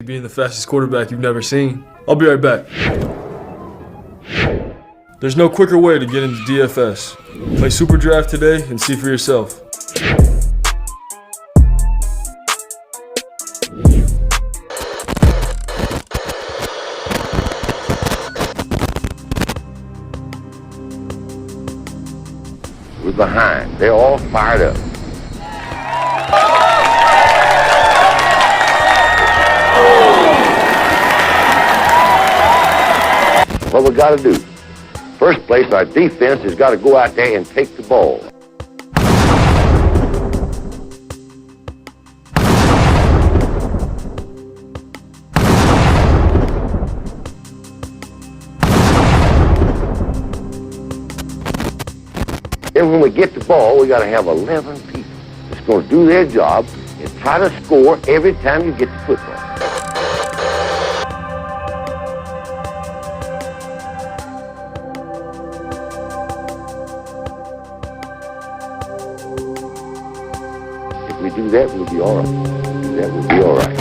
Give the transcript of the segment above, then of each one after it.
Being the fastest quarterback you've never seen. I'll be right back. There's no quicker way to get into DFS. Play Super Draft today and see for yourself. We're behind. They're all fired up. What we got to do? First place, our defense has got to go out there and take the ball. Then when we get the ball, we got to have 11 people that's going to do their job and try to score every time you get the football. If we do that, we'll be all right. Do that, we'll be all right.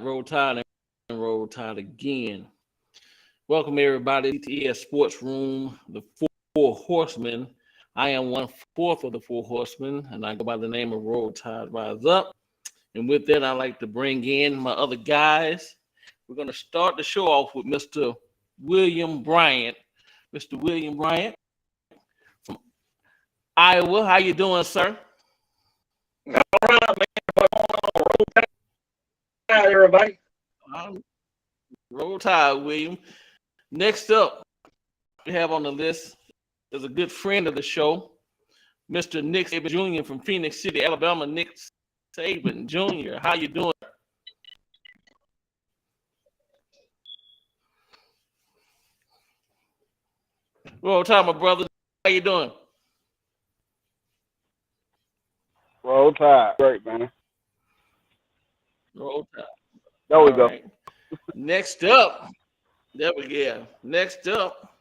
Roll Tide, and Roll Tide again. Welcome everybody to CTS Sports Room, the Four Horsemen. I am 1/4 of the Four Horsemen, and I go by the name of Roll Tide Rise Up. And with that, I'd like to bring in my other guys. We're going to start the show off with Mr. William Bryant. Mr. William Bryant from Iowa. How you doing, sir? All right, man. Roll Tide, everybody. Roll Tide, William. Next up, we have on the list is a good friend of the show, Mr. Nick Saban Jr. from Phoenix City, Alabama. Nick Saban Jr. How you doing? Roll Tide, my brother. How you doing? Roll Tide. Great, man. Roll Tide. There we go. Right. Next up, there we go. Next up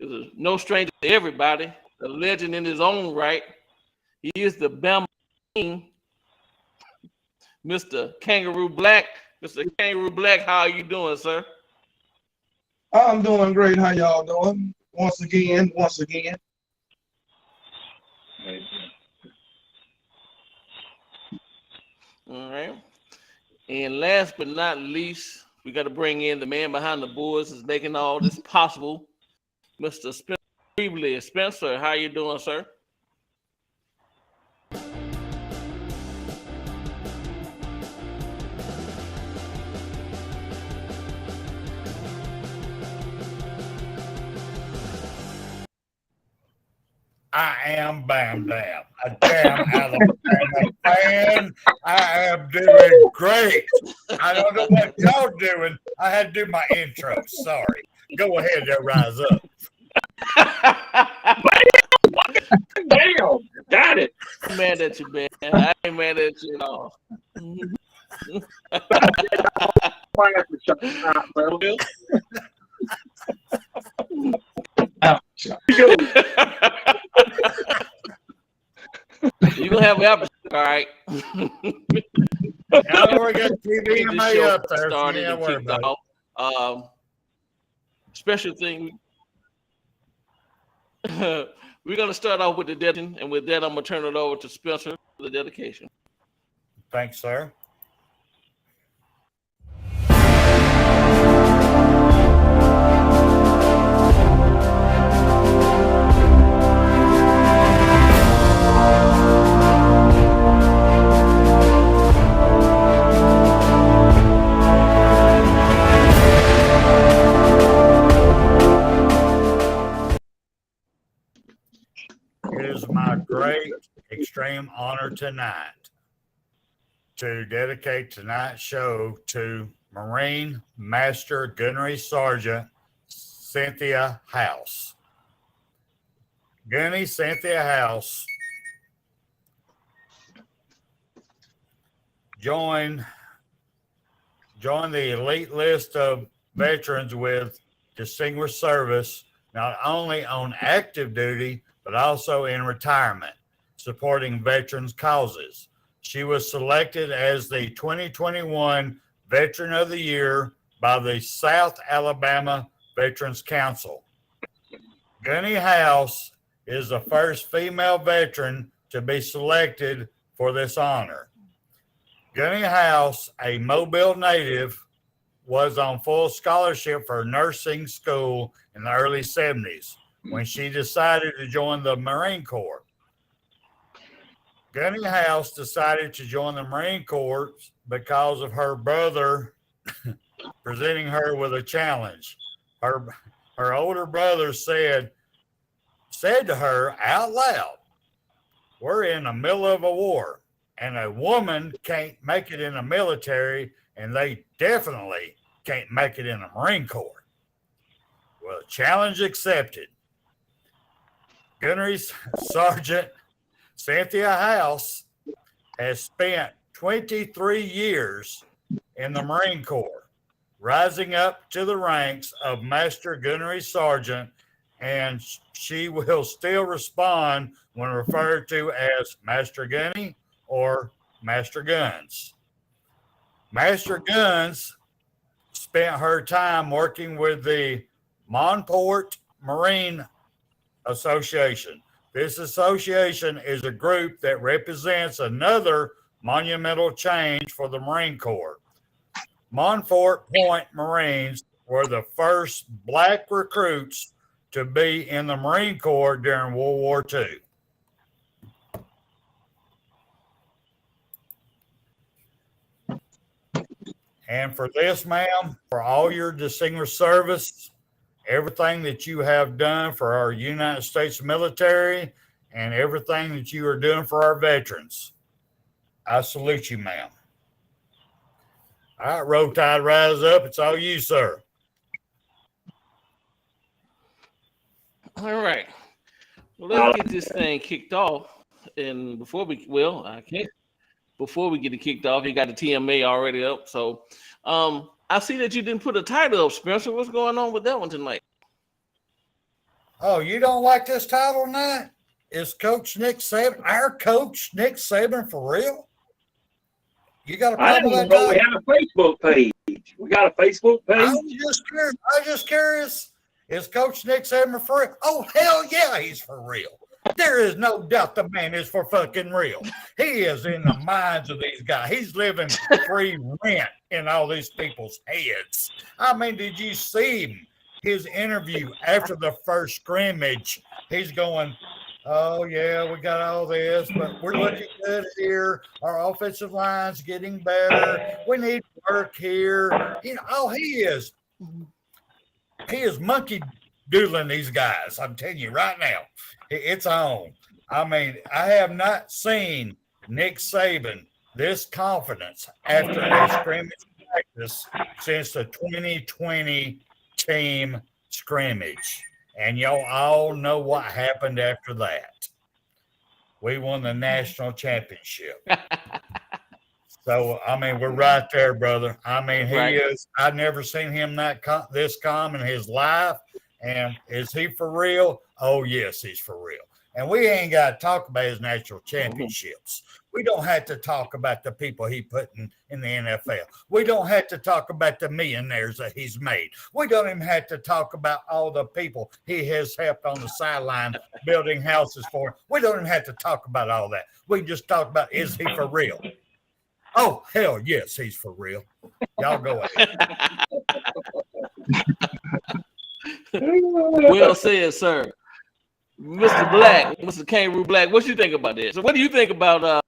is no stranger to everybody, a legend in his own right. He is the Bama King, Mr. Kangaroo Black. Mr. Kangaroo Black, how are you doing, sir? I'm doing great. How y'all doing? Once again. All right. And last but not least, we got to bring in the man behind the boards who's making all this possible, Mr. Spencer. Spencer, how you doing, sir? I am Bam Bam, a damn Alabama fan. I am doing great. I don't know what y'all doing. I had to do my intro. Sorry. Go ahead there, Rise Up. Damn, got it. I'm mad at you, man. I ain't mad at you at all. You gonna have an episode, all right? I already got TV in my up there. Started Yeah, and kicked off. Special thing. We're going to start off with the dedication, and with that, I'm going to turn it over to Spencer for the dedication. Thanks, sir. It is my great, extreme honor tonight to dedicate tonight's show to Marine Master Gunnery Sergeant Cynthia House. Gunny Cynthia House joined the elite list of veterans with distinguished service, not only on active duty, but also in retirement, supporting veterans' causes. She was selected as the 2021 Veteran of the Year by the South Alabama Veterans Council. Gunny House is the first female veteran to be selected for this honor. Gunny House, a Mobile native, was on full scholarship for nursing school in the early 70s when she decided to join the Marine Corps. Gunny House decided to join the Marine Corps because of her brother presenting her with a challenge. Her older brother said to her out loud, "We're in the middle of a war, and a woman can't make it in the military, and they definitely can't make it in the Marine Corps." Well, challenge accepted. Gunnery Sergeant Cynthia House has spent 23 years in the Marine Corps, rising up to the ranks of Master Gunnery Sergeant, and she will still respond when referred to as Master Gunny or Master Guns. Master Guns spent her time working with the Monport Marine Association. This association is a group that represents another monumental change for the Marine Corps. Montfort Point Marines were the first black recruits to be in the Marine Corps during World War II. And for this, ma'am, for all your distinguished service, everything that you have done for our United States military, and everything that you are doing for our veterans, I salute you, ma'am. All right, Roll Tide, rise up. It's all you, sir. All right. Well, let's get this thing kicked off. And before we get it kicked off, you got the TMA already up. So I see that you didn't put a title up, Spencer. What's going on with that one tonight? Oh, you don't like this title tonight? Is Coach Nick Saban, our Coach Nick Saban, for real? You got a problem with that title? We have a Facebook page. We got a Facebook page. I was just curious. Is Coach Nick Saban for real? Oh, hell yeah, he's for real. There is no doubt the man is for fucking real. He is in the minds of these guys. He's living free rent in all these people's heads. I mean, did you see him? His interview after the first scrimmage, he's going, "Oh, yeah, we got all this, but we're looking good here. Our offensive line's getting better. We need work here." You know, he is monkey doodling these guys. I'm telling you right now, it's on. I mean, I have not seen Nick Saban this confidence after a scrimmage practice since the 2020 team scrimmage. And y'all all know what happened after that. We won the national championship. So, I mean, we're right there, brother. I mean, he is. I've never seen him this calm in his life. And is he for real? Oh, yes, he's for real. And we ain't got to talk about his national championships. We don't have to talk about the people he put in the NFL. We don't have to talk about the millionaires that he's made. We don't even have to talk about all the people he has helped on the sideline building houses for him. We don't even have to talk about all that. We can just talk about, is he for real? Oh, hell yes, he's for real. Y'all go ahead. Well said, sir. Mr. Black, Mr. Kangaroo Black, what you think about this? So what do you think about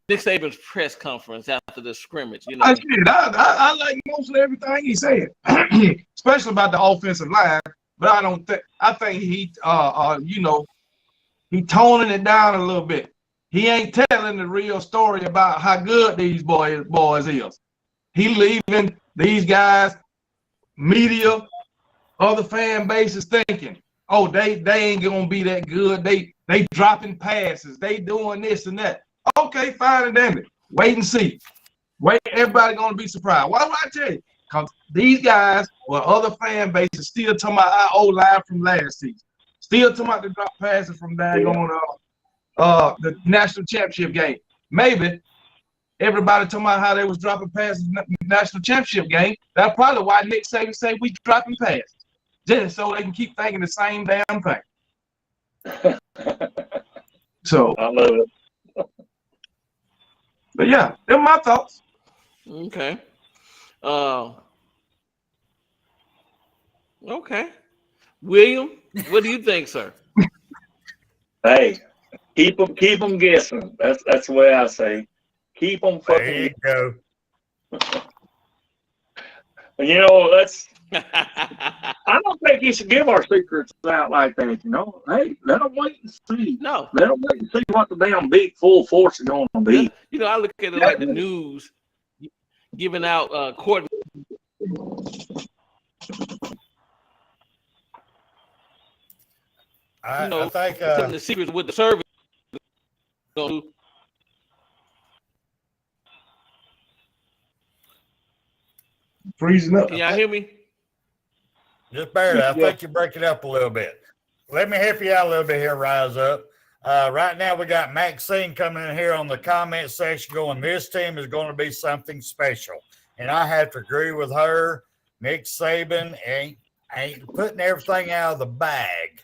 Nick Saban's press conference after the scrimmage? You know, I like mostly everything he said, especially about the offensive line. But I think he he toning it down a little bit. He ain't telling the real story about how good these boys is. He leaving these guys, media, other fan bases thinking, oh, they ain't gonna be that good. They dropping passes. They doing this and that. Okay, fine and damn it. Wait and see. Wait, everybody gonna be surprised. Why would I tell you? Because these guys or other fan bases still talking about our O-line from last season. Still talking about the drop passes from the national championship game. Maybe everybody talking about how they was dropping passes in the national championship game. That's probably why Nick Saban say we dropping passes. Just so they can keep thinking the same damn thing. So I love it. But yeah, they're my thoughts. okay. Okay. William, what do you think, sir? Hey, keep them guessing. That's the way I say. Keep them fucking. There you go. You know, I don't think you should give our secrets out like that. You know, hey, let them wait and see. No. Let them wait and see what the damn big full force is going to be. You know, I look at it like the news giving out court. I think telling the secrets with the service. Freezing up. Can y'all hear me? just barely. I think you break it up a little bit. Let me help you out a little bit here, Rise Up. Right now, we got Maxine coming in here on the comment section going, this team is going to be something special. And I have to agree with her. Nick Saban ain't putting everything out of the bag.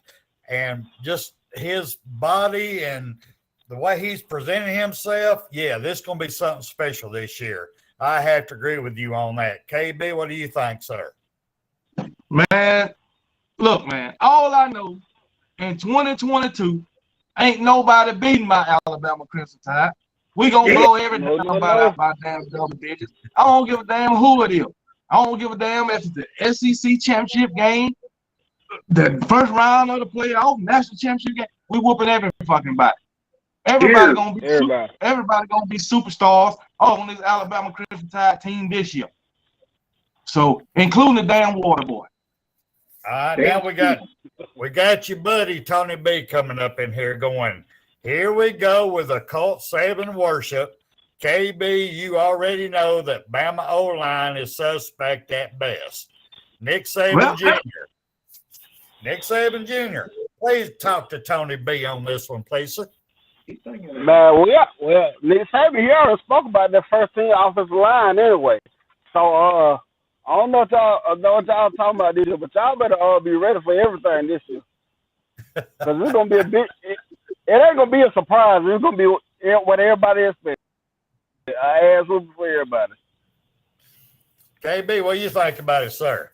And just his body and the way he's presenting himself, yeah, this is going to be something special this year. I have to agree with you on that. KB, what do you think, sir? Man, look, man, all I know in 2022, ain't nobody beating my Alabama Crimson Tide. We gonna blow everything about damn double digits. I don't give a damn who it is. I don't give a damn if it's the SEC championship game, the first round of the playoff, national championship game. We whooping every fucking body. Everybody gonna be superstars on this Alabama Crimson Tide team this year. So, including the damn water boy. All right, now we got your buddy Tony B coming up in here going, here we go with a Coach Saban worship. KB, you already know that Bama O-line is suspect at best. Nick Saban Jr. Nick Saban Jr. Please talk to Tony B on this one, please. Man, Nick Saban, he already spoke about that first team offensive line anyway. So, I don't know what y'all talking about this year, but y'all better be ready for everything this year. Because it's going to be it ain't going to be a surprise. It's going to be what everybody expects. I asked for everybody. KB, what do you think about it, sir?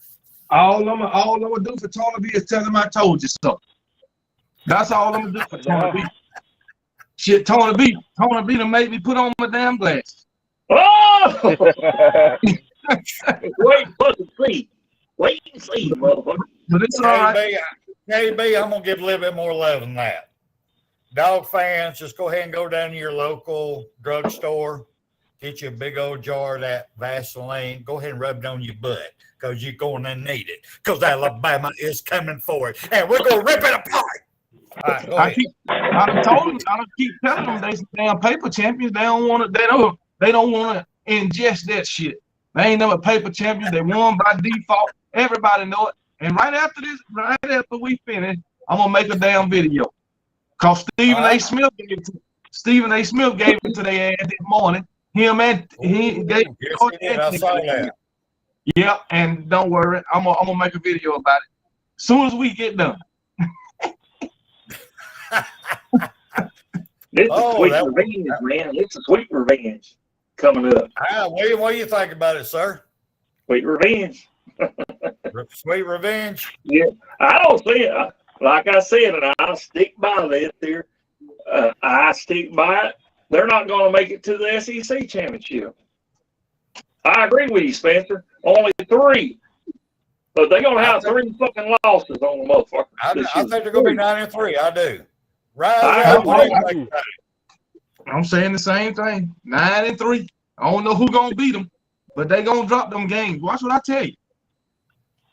All I'm gonna do for Tony B is tell him I told you so. That's all I'm gonna do for Tony B. Shit, Tony B to make me put on my damn glasses. Oh! Wait and see. Wait and see, motherfucker. But it's all right. KB, I'm gonna give a little bit more love than that. Dog fans, just go ahead and go down to your local drugstore, get you a big old jar of that Vaseline. Go ahead and rub it on your butt because you're going to need it. Because Alabama is coming for it, and we're gonna rip it apart. All right, go ahead. I keep telling them they some damn paper champions. They don't want to ingest that shit. They ain't never paper champions. They won by default. Everybody know it. And right after we finish, I'm gonna make a damn video. Cause Stephen A. Smith Stephen A. Smith gave it to their ass this morning. Him and he gave. Yes, he did. I saw that. Yep, and don't worry, I'm gonna make a video about it as soon as we get done. It's a sweet revenge, man. It's a sweet revenge coming up. What do you think about it, sir? Sweet revenge. Sweet revenge. Yeah, I don't see it. Like I said, and I stick by that there. I stick by it. They're not going to make it to the SEC championship. I agree with you, Spencer. Only 3. But they're going to have 3 fucking losses on the motherfucker. I think they're going to be 9-3. I do. Right. I'm saying the same thing. 9-3. I don't know who's going to beat them, but they going to drop them games. Watch what I tell you.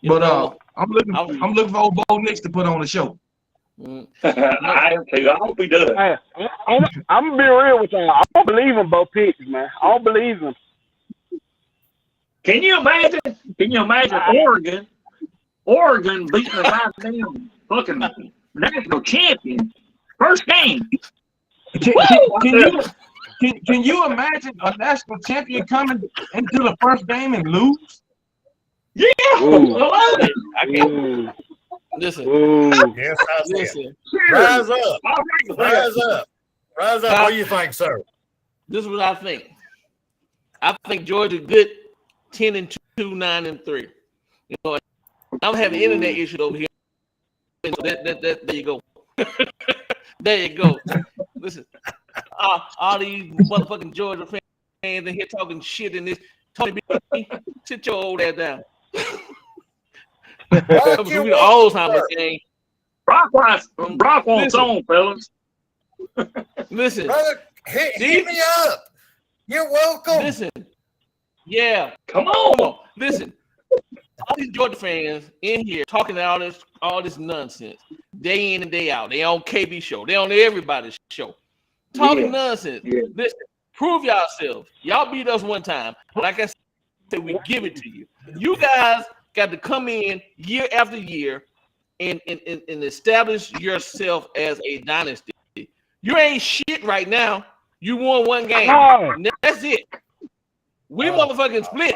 But I'm looking for old Bo Nix to put on the show. I am too. I hope he does. Hey, I'm gonna be real with y'all. I don't believe in both picks, man. I don't believe in. Can you imagine? Oregon beating the goddamn fucking national champion first game? Can you imagine a national champion coming into the first game and lose? Yeah, I love it. I can't. Listen. Yes, listen. Rise up. Rise up. Rise up. What do you think, sir? This is what I think. I think Georgia good 10-2, 9-3. You know, I'm having internet issues over here. So there you go. There you go. Listen, all these motherfucking Georgia fans in here talking shit in this. Tony B, sit your old ass down. The Alzheimer's game. Brock wants on, fellas. Listen, brother, hit me up. You're welcome. Listen, yeah, come on. Listen, all these Georgia fans in here talking all this nonsense, day in and day out. They on KB show. They on everybody's show, talking nonsense. Yeah. Listen, prove yourselves. Y'all beat us one time. Like I said, we give it to you. You guys got to come in year after year and establish yourself as a dynasty. You ain't shit right now. You won one game. That's it. We motherfucking split.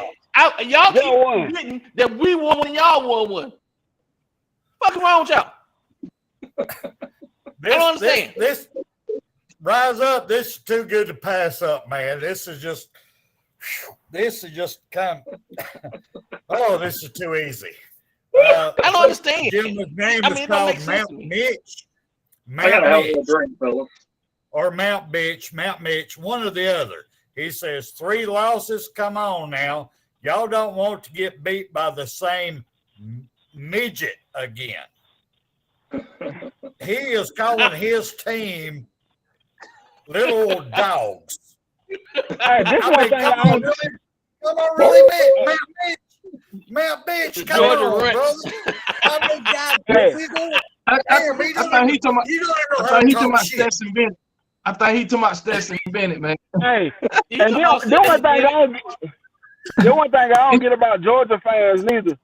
Y'all keep forgetting that we won when y'all won one. What's wrong with y'all? I don't understand. This rise up. This is too good to pass up, man. This is just kind of this is too easy. I don't understand. Gentleman's name is called Mount Mitch. Or Mount Mitch, one or the other. He says 3 losses. Come on now. Y'all don't want to get beat by the same midget again. He is calling his team little dogs. Hey, this one thing come on, really, Mount Mitch, come on, brother. I mean, God, I thought he talking about Stetson Bennett. I thought he talking about Stetson Bennett, man. Hey, and the one thing I don't get about Georgia fans neither.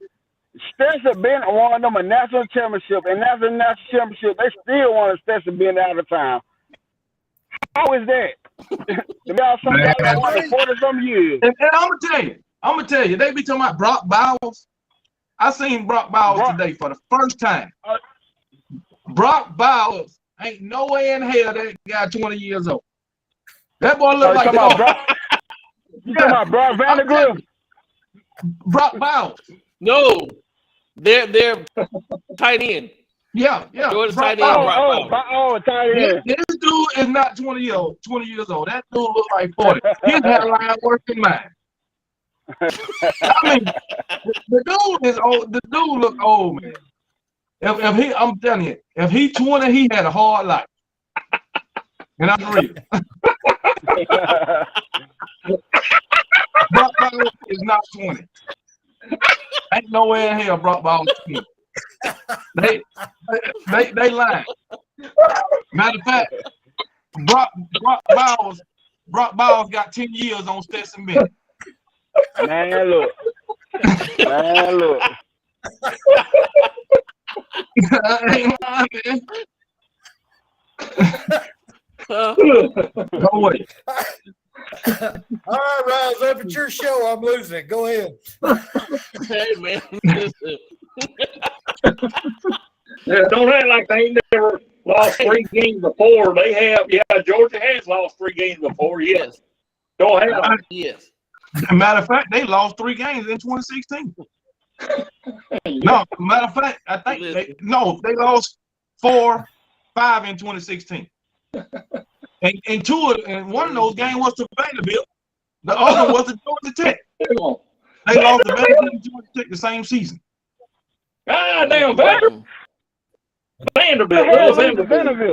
Stetson Bennett won them a national championship, and after the national championship, they still want Stetson Bennett out of town. How is that? Y'all somebody won 40-some years. And I'm gonna tell you, they be talking about Brock Bowers. I seen Brock Bowers today for the first time. Brock Bowers ain't no way in hell that guy 20 years old. That boy look like you talking about Brock Vandegrift? Brock Bowers. No, they're tight end. Yeah. Georgia's tight end. Tight end. This dude is not 20 years old. That dude look like 40. His hairline worse than mine. I mean, the dude is old. The dude look old, man. I'm telling you, if he 20, he had a hard life. And I'm real. Brock Bowers is not 20. Ain't no way in hell Brock Bowers is 20. They lying. Matter of fact, Brock Bowers got 10 years on Stetson Bennett. Man, look. I ain't lying, man. Huh? No way. All right, Rise up. It's your show. I'm losing it. Go ahead. Hey, man. Listen. Yeah, don't act like they ain't never lost 3 games before. They have. Yeah, Georgia has lost 3 games before. Yes. Go ahead. Yes. Matter of fact, they lost 3 games in 2016. No, matter of fact, I think they lost 4, 5 in 2016. And one of those games was to Vanderbilt. The other was to Georgia Tech. They lost to Vanderbilt and Georgia Tech the same season. God damn, Vanderbilt.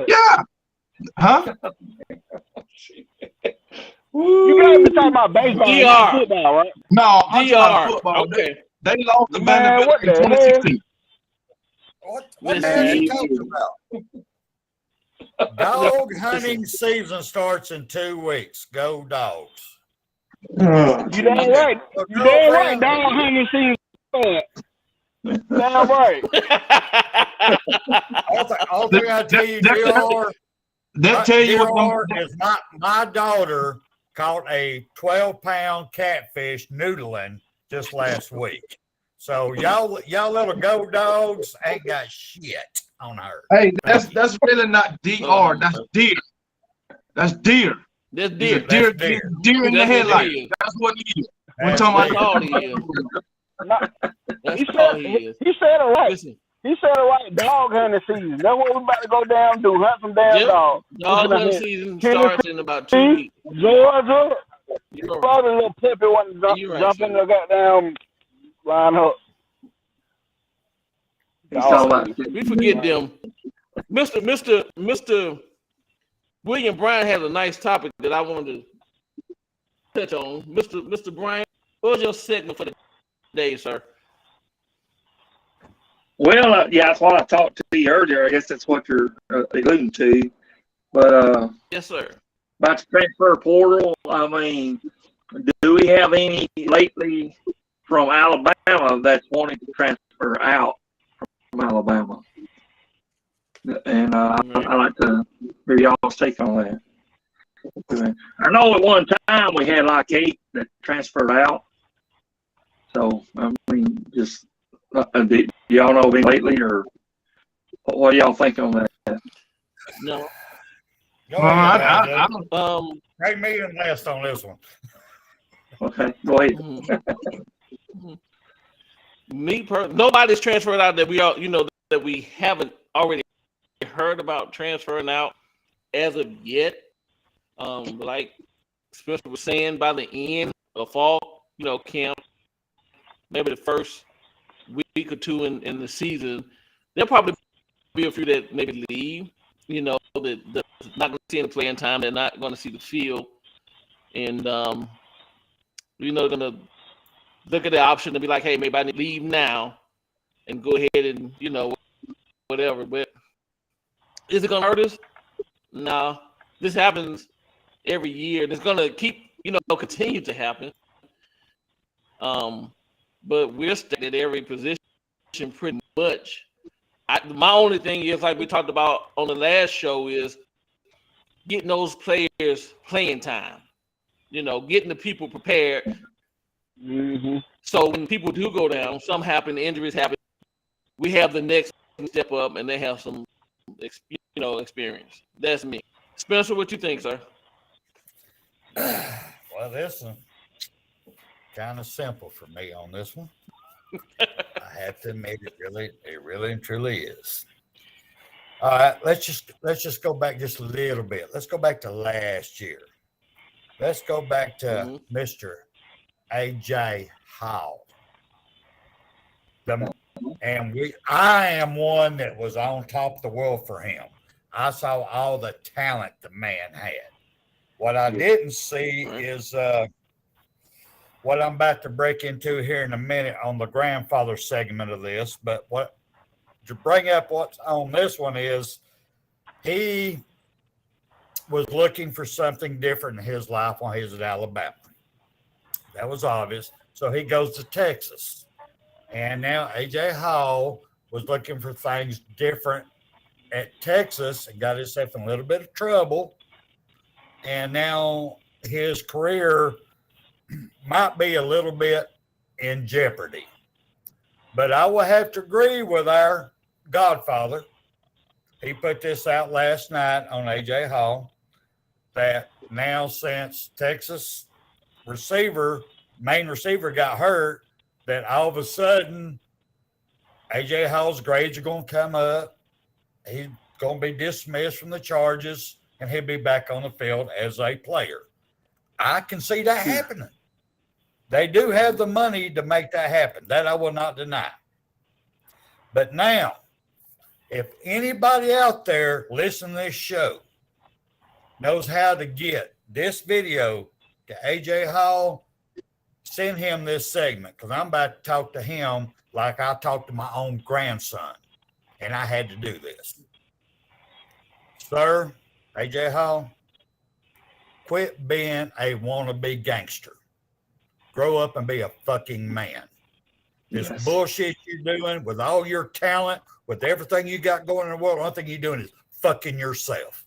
Yeah. Huh? You gotta be talking about baseball, not football, right? No, I'm talking about football. Okay. They lost to Vanderbilt in 2016. What are you talking about? Dog hunting season starts in 2 weeks. Go Dogs. You damn right. You damn right. Dog hunting season starts. Damn right. All thing I tell you, JR, that tell you what is my daughter caught a 12-pound catfish noodling just last week. So y'all little Go Dogs ain't got shit on her. Hey, that's really not DR. That's deer. That's deer. That's deer. Deer in the headlight. That's what it is. We're talking about. He said it right. Listen. He said it right. Dog hunting season. That's what we're about to go down and do. Hunt some damn dogs. Dog hunting season starts in about 2 weeks. Georgia. Probably a little Peppy want to jump in the goddamn line up. We forget them. Mr. William Bryan has a nice topic that I wanted to touch on. Mr. Bryan, what was your segment for the day, sir? Well, yeah, that's what I talked to you earlier. I guess that's what you're alluding to. But yes, sir. About the transfer portal, I mean, do we have any lately from Alabama that's wanting to transfer out from Alabama? And I'd like to hear y'all's take on that. I know at one time we had like 8 that transferred out. So, I mean, just do y'all know any lately, or what do y'all think on that? No. Take me and last on this one. Okay, go ahead. Nobody's transferred out that we all, that we haven't already heard about transferring out as of yet. Like Spencer was saying, by the end of fall, camp, maybe the first week or 2 in the season, there'll probably be a few that maybe leave, that not going to see any playing time. They're not going to see the field. And, they're going to look at the option to be like, hey, maybe I need to leave now and go ahead and, whatever. But is it going to hurt us? No. This happens every year. And it's going to keep, continue to happen. But we're stuck at every position pretty much. My only thing is, like we talked about on the last show, is getting those players playing time. Getting the people prepared. Mm-hmm. So when people do go down, some happen, injuries happen, we have the next step up and they have some, experience. That's me. Spencer, what you think, sir? Well, this is kind of simple for me on this one. I have to admit, it really and truly is. All right, let's just go back just a little bit. Let's go back to last year. Let's go back to Mr. A.J. Hall. I am one that was on top of the world for him. I saw all the talent the man had. What I didn't see is what I'm about to break into here in a minute on the grandfather segment of this. But what to bring up what's on this one is he was looking for something different in his life when he was at Alabama. That was obvious. So he goes to Texas. And now A.J. Hall was looking for things different at Texas and got himself in a little bit of trouble and now his career might be a little bit in jeopardy. But I will have to agree with our godfather. He put this out last night on AJ Hall that now since Texas main receiver got hurt, that all of a sudden AJ Hall's grades are going to come up. He's going to be dismissed from the charges, and he'll be back on the field as a player. I can see that happening. They do have the money to make that happen. That I will not deny. But now, if anybody out there listening to this show knows how to get this video to AJ Hall, send him this segment, because I'm about to talk to him like I talked to my own grandson, and I had to do this. Sir, AJ Hall, quit being a wannabe gangster. Grow up and be a fucking man. This bullshit you're doing with all your talent, with everything you got going in the world, the only thing you're doing is fucking yourself.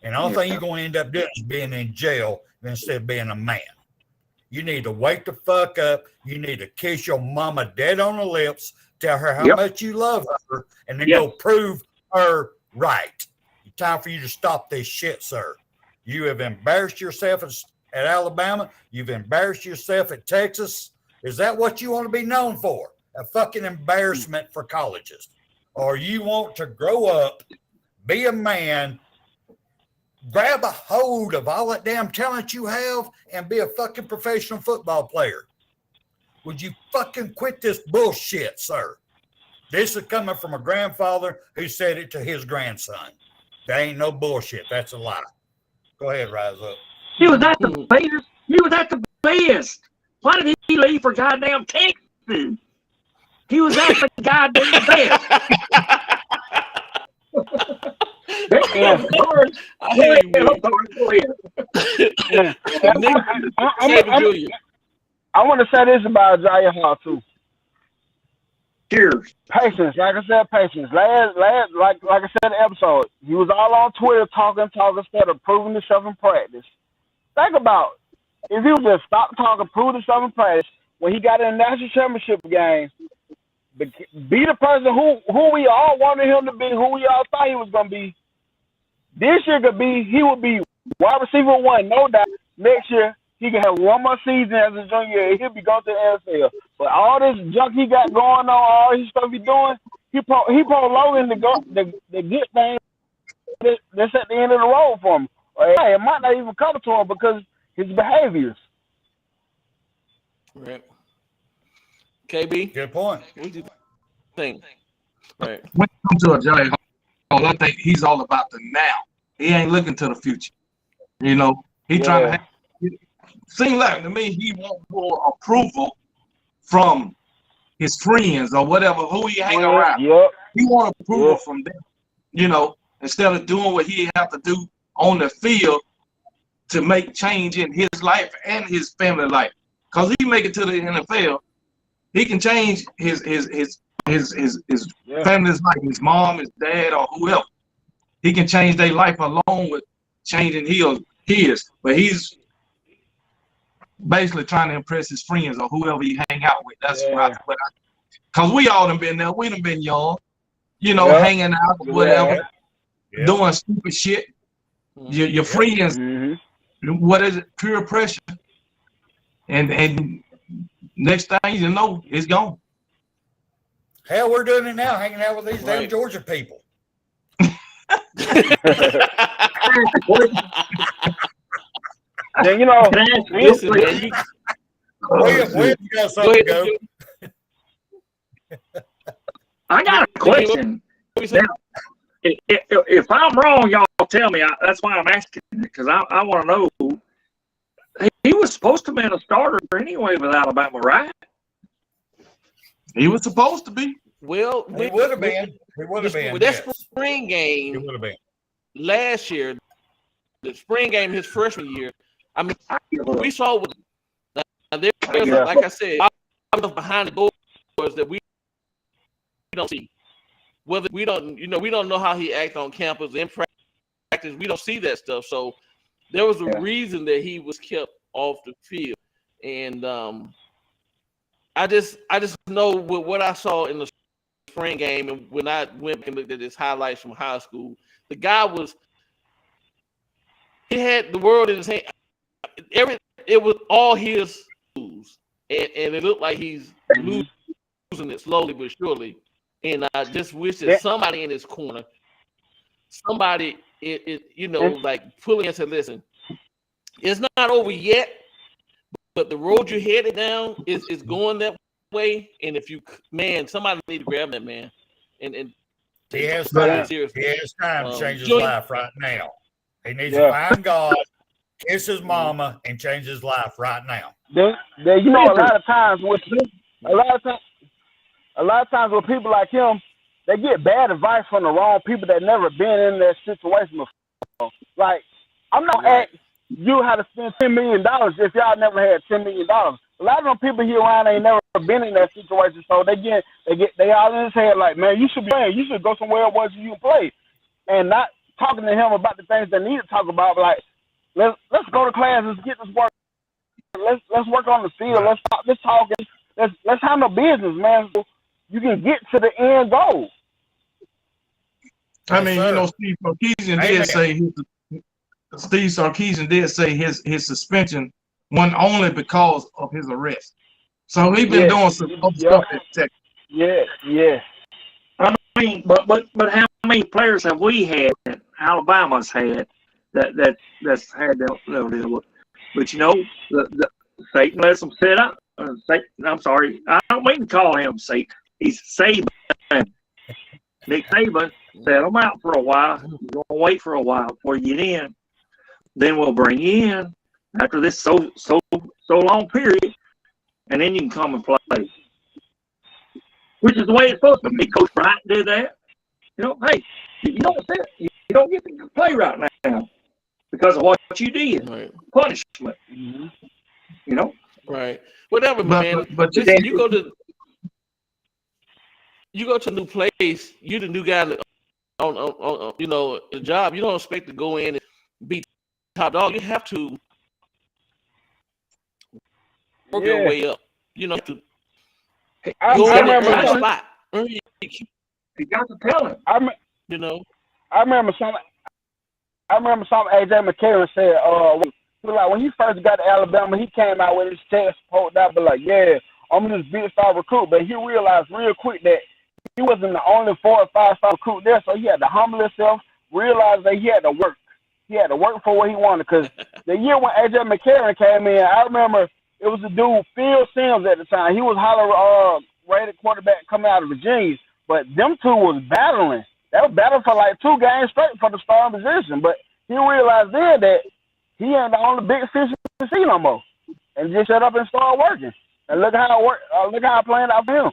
And the only thing you're going to end up doing is being in jail instead of being a man. You need to wake the fuck up. You need to kiss your mama dead on the lips, tell her how much you love her, and then go prove her right. It's time for you to stop this shit, sir. You have embarrassed yourself at Alabama. You've embarrassed yourself at Texas. Is that what you want to be known for? A fucking embarrassment for colleges? Or you want to grow up, be a man, grab a hold of all that damn talent you have and be a fucking professional football player? Would you fucking quit this bullshit, sir? This is coming from a grandfather who said it to his grandson. That ain't no bullshit. That's a lie. Go ahead, rise up. He was at the Bears. He was at the best. Why did he leave for goddamn Texas? He was at the goddamn best. I want to say this about Jaya Hall too. Cheers. Patience, like I said, patience. Last, like I said in the episode, he was all on Twitter talking instead of proving himself in practice. Think about if he would just stop talking, prove himself in practice when he got in the national championship game, be the person who we all wanted him to be, who we all thought he was gonna be. This year he would be wide receiver 1, no doubt. Next year he can have one more season as a junior. He'll be going to the NFL. But all this junk he got going on, all his stuff he's doing, he prolonging the good thing that's at the end of the road for him. Hey, it might not even come to him because his behaviors. Right. KB? Good point. What do you think? Right. When it comes to a Jay Hall, I think he's all about the now. He ain't looking to the future. You know, he trying to seem like to me he want more approval from his friends or whatever, who he hang around. Yep. He want approval from them, you know, instead of doing what he have to do on the field to make change in his life and his family life. Because he make it to the NFL, he can change his family's life, his mom, his dad, or whoever. He can change their life along with changing his. But he's basically trying to impress his friends or whoever he hang out with. That's because we all done been there. We done been young, you know, hanging out, whatever, doing stupid shit. Your friends, what is it? Pure pressure. And next thing you know, it's gone. Hell, we're doing it now, hanging out with these damn Georgia people. And you know, where you got something to go? I got a question. Now, if I'm wrong, y'all tell me. That's why I'm asking, because I want to know. He was supposed to be a starter anyway with Alabama, right? He was supposed to be. Well, He would have been. With that spring game, He would have been. last year, the spring game his freshman year, I mean, we saw what there was, like I said, behind the doors that we don't see. Whether we don't know how he acts on campus in practice, we don't see that stuff. So there was a reason that he was kept off the field. And I just know with what I saw in the spring game, and when I went and looked at his highlights from high school, the guy he had the world in his hand. It was all his moves, and it looked like he's losing it slowly but surely. And I just wish that somebody in his corner, somebody, like pulling and said, listen, it's not over yet, but the road you're headed down is going that way. And if somebody need to grab that man. And he has time. He has time to change his life right now. He needs to find God, kiss his mama, and change his life right now. A lot of times with people like him, they get bad advice from the wrong people that never been in that situation before. Like, I'm not asking you how to spend $10 million if y'all never had $10 million. A lot of them people here around ain't never been in that situation, so they all in his head like, man, you should be playing. You should go somewhere else you play, and not talking to him about the things they need to talk about. Like, let's go to class. Let's get this work. Let's work on the field. Let's stop this talking. Let's handle business, man. So you can get to the end goal. I mean, Steve Sarkisian did say his suspension went only because of his arrest. So he's been doing some other stuff in Texas. Yeah. I mean, but how many players have we had that Alabama's had that's had that little deal? But the Satan lets them sit up. I'm sorry, I don't mean to call him Satan. He's Saban. Nick Saban set them out for a while. You're gonna wait for a while before you get in. Then we'll bring you in after this so long period, and then you can come and play. Which is the way it's supposed to be. Coach Bryant did that. Hey, you don't sit. You don't get to play right now because of what you did. Right. Punishment. Right. Whatever, man. But listen, you go to a new place. You're the new guy on the job. You don't expect to go in and be top dog. You have to work your way up. You have to go in and earn a spot. You got to tell him. I remember something AJ McCarron said. When he first got to Alabama, he came out with his chest poked out, but like, yeah, I'm this big star recruit. But he realized real quick that he wasn't the only 4 or 5 star recruit there, so he had to humble himself, realize that he had to work. He had to work for what he wanted. Because the year when AJ McCarron came in, I remember it was a dude, Phil Simms at the time. He was rated quarterback coming out of Virginia, but them two was battling. They were battling for like 2 games straight for the starting position. But he realized then that he ain't the only big fish in the sea no more, and just shut up and start working. And look how it worked. Look how it played out for him.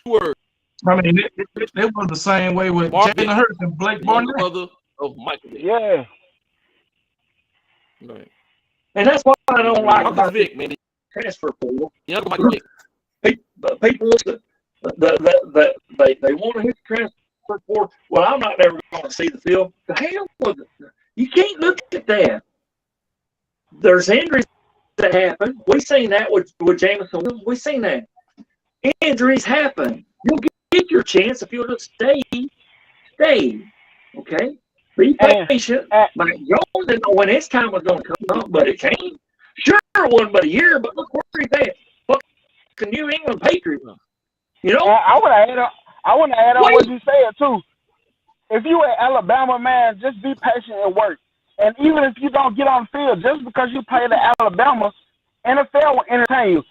Word. I mean, it was the same way with Jalen Hurts and Blake Barnett. Brother of Michael. Yeah. Right. And that's what I don't like Michael about Vick, man. Transfer portal. Michael Vick. People they want to hit the transfer portal. Well, I'm not ever going to see the film. The hell with it. You can't look at that. There's injuries that happen. We've seen that with Jameson. We've seen that. Injuries happen. You'll get your chance if you'll just stay. Okay? Be patient. Like Jones didn't know when his time was going to come up, but it came. Sure, it wasn't but a year, but look where he's at. Fucking New England Patriots. I want to add on what you said, too. If you at Alabama, man, just be patient and work. And even if you don't get on the field, just because you played at Alabama, NFL will entertain you.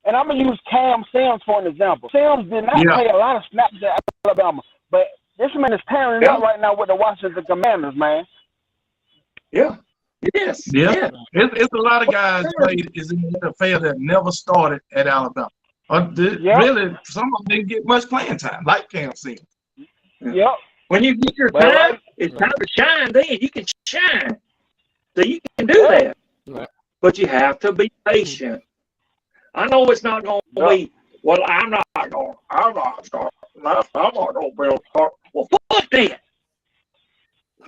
And I'm going to use Cam Sims for an example. Sims did not play a lot of snaps at Alabama, but this man is tearing up right now with the Washington Commanders, man. Yeah. Yes. Yeah. It's a lot of guys played in the NFL that never started at Alabama. Really, some of them didn't get much playing time, like Cam Sims. Yep. When you get your time, it's time to shine. Then you can shine. So you can do that, but you have to be patient. I know it's not going to be. Well, I'm not going to start. I'm not going to build start. Well, fuck that.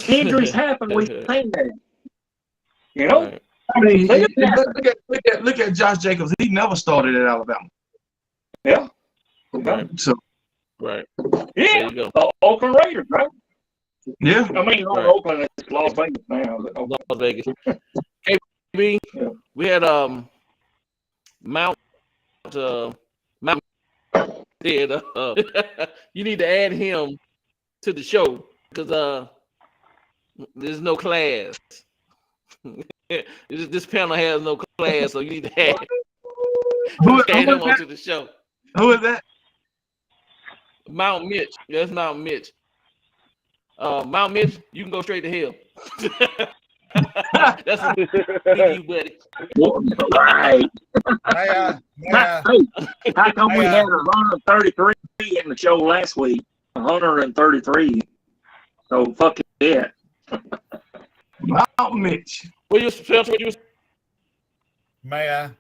Injuries happen. We think that. You know? Right. I mean, look at Josh Jacobs. He never started at Alabama. Yeah. Right. So Right. Yeah. There you go. The Oakland Raiders, right? yeah. I mean, not Right. Oakland, it's Las Vegas now. But Oakland. Las Vegas. KB, Yeah. we had Mount said you need to add him to the show because there's no class. This panel has no class, so you need to add him onto the show. Who is that? Mount Mitch. That's Mount Mitch. Mount Mitch, you can go straight to hell. That's what you, buddy. Right. May I? How come we had 133 in the show last week? 133. So fuck it. Mount Mitch. What you May I?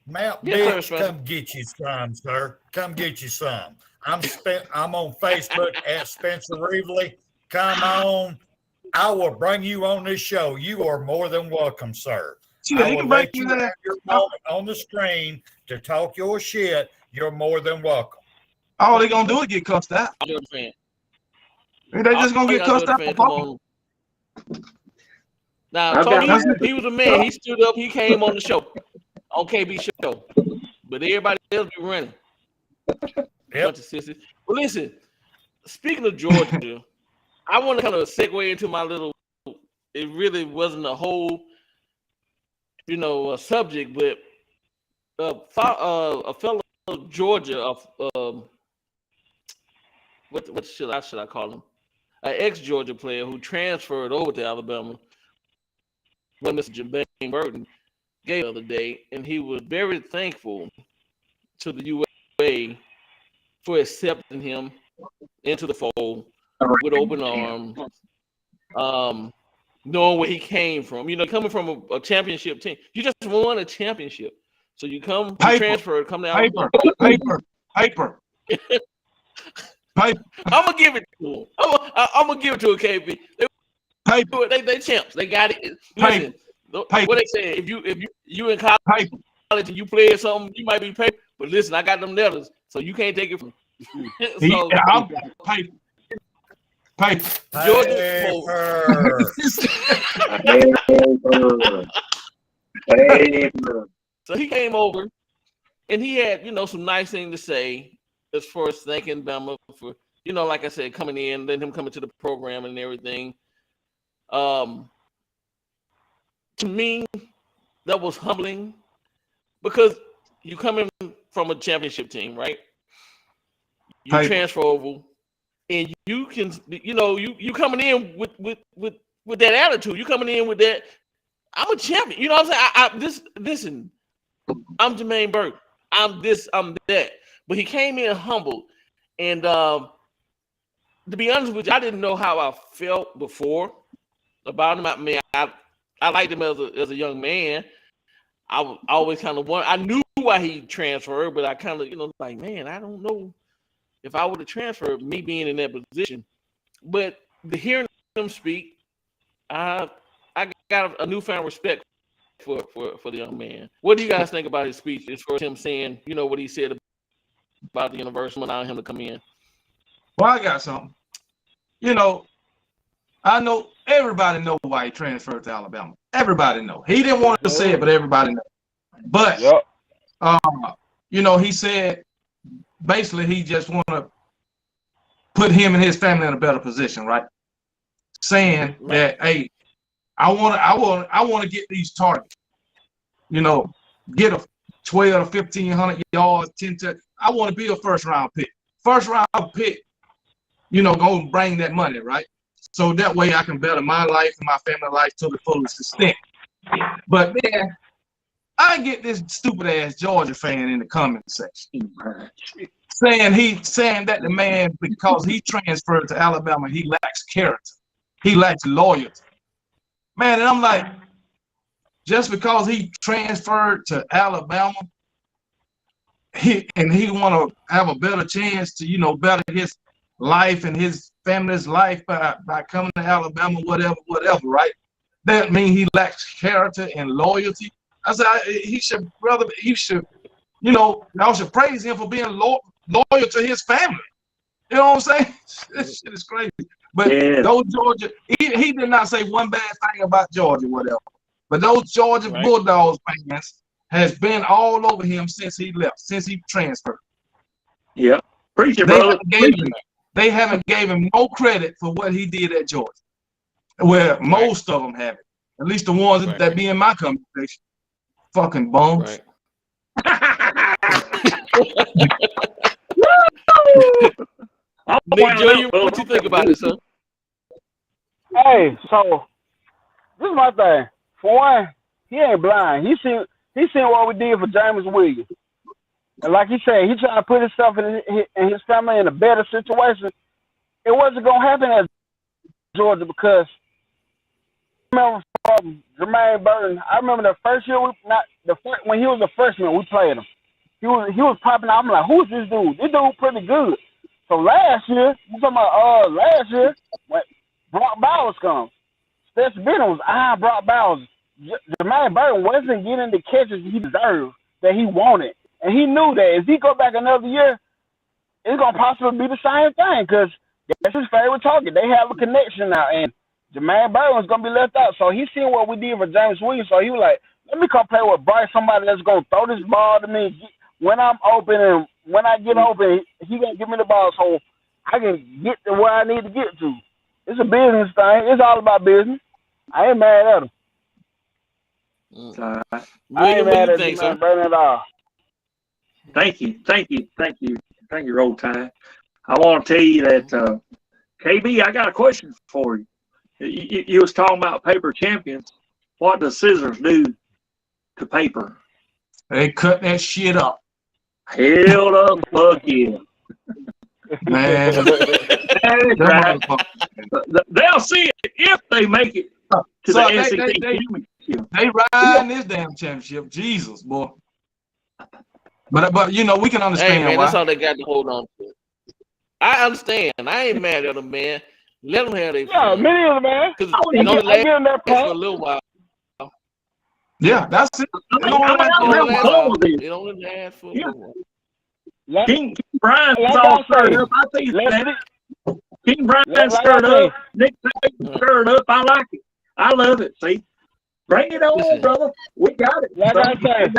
Mount Yes, Mitch, sir. come get you some, sir. Come get you some. I'm on Facebook at Spencer Reevely. Come on. I will bring you on this show. You are more than welcome, sir. I will let you have your moment on the screen to talk your shit. You're more than welcome. All they gonna do is get cussed out. I'm just saying. They just gonna get cussed out for talking. Now, Tony, he was a man. He stood up. He came on the show, on KB show. But everybody else be running. Bunch of sissies. Well, listen, speaking of Georgia, I want to kind of segue into my little, it really wasn't a whole, subject, but a fellow Georgia, what should I call him? An ex-Georgia player who transferred over to Alabama, well, Mr. Jermaine Burton, gave the other day, and he was very thankful to the UA for accepting him into the fold with open arms, knowing where he came from. Coming from a championship team. You just won a championship. So you come, transfer, come to Alabama. Paper. I'm gonna give it to him. I'm gonna give it to a KB. They champs. They got it. Listen, what they say? If you in college and you play something, you might be paper. But listen, I got them letters, so you can't take it from me. So, I'm paper. So he came over, and he had some nice thing to say as far as thanking Bama for like I said, coming in, then him coming to the program and everything. To me, that was humbling because you coming from a championship team, right? You transfer over, and you can, you coming in with that attitude. You coming in with that. I'm a champion. You know what I'm saying? Listen, I'm Jermaine Burke. I'm this. I'm that. But he came in humble, and to be honest with you, I didn't know how I felt before about him. I mean, I liked him as a young man. I was always kind of I knew why he transferred, but I kind of like, man, I don't know if I would have transferred, me being in that position. But hearing him speak, I got a newfound respect for the young man. What do you guys think about his speech as far as him saying, what he said about the university, allowing him to come in? Well, I got something. I know everybody know why he transferred to Alabama. Everybody know. He didn't want to say it, but everybody know. But he said basically he just want to put him and his family in a better position, right? Saying that, hey, I want to get these targets. Get a 12 to 1,500 yards, 10 to. I want to be a first round pick. First round pick, go and bring that money, right? So that way I can better my life and my family life to the fullest extent. But then I get this stupid ass Georgia fan in the comment section saying that the man, because he transferred to Alabama, he lacks character. He lacks loyalty. Man, and I'm like, just because he transferred to Alabama, he want to have a better chance to, better his life and his family's life by coming to Alabama, whatever, right? That means he lacks character and loyalty. I said he should, you know, I should praise him for being loyal to his family. You know what I'm saying? This shit is crazy. But those Georgia, he did not say one bad thing about Georgia, whatever. But those Georgia Bulldogs fans has been all over him since he left, since he transferred. Yeah. Preach it, brother. They haven't gave him no credit for what he did at Georgia. Well, most of them haven't. At least the ones that be in my conversation. Fucking bums. Nick Jr., what you think about it, son? Hey, so this is my thing. For one, he ain't blind. He seen what we did for James Williams. And like he said, he trying to put himself and his family in a better situation. It wasn't going to happen at Georgia because I remember from Jermaine Burton, I remember the first year, when he was a freshman, we played him. He was popping out. I'm like, who's this dude? This dude pretty good. So last year, you talking about when Brock Bowers comes. Stetson Bennett was eyeing Brock Bowers. Jermaine Burton wasn't getting the catches he deserved, that he wanted. And he knew that if he go back another year, it's going to possibly be the same thing because that's his favorite target. They have a connection now, and Jermaine Burton was going to be left out. So he seen what we did for James Williams, so he was like, let me come play with Bryce, somebody that's going to throw this ball to me when I'm open, and when I get open, he going to give me the ball so I can get to where I need to get to. It's a business thing. It's all about business. I ain't mad at him. I ain't mad at Jermaine Burton at all. Thank you, Roll Tide. I want to tell you that, KB, I got a question for you. You was talking about paper champions. What does scissors do to paper? They cut that shit up. Held up, fuck yeah. Man. They'll see it if they make it to the SEC championship. They riding this damn championship. Jesus, boy. But you know, we can understand hey, man, why. that's all they got to hold on to. I understand. I ain't mad at them, man. Let them have their fun. Yeah, me either, man. Because I give them that for a point. little while. Yeah, that's it. It only lasts for a little while. King Brian's all stirred up. I think King Brian's stirred up. Nick Saban stirred up. I like it. I love it. See? Bring it on, brother. We got it. Like I said,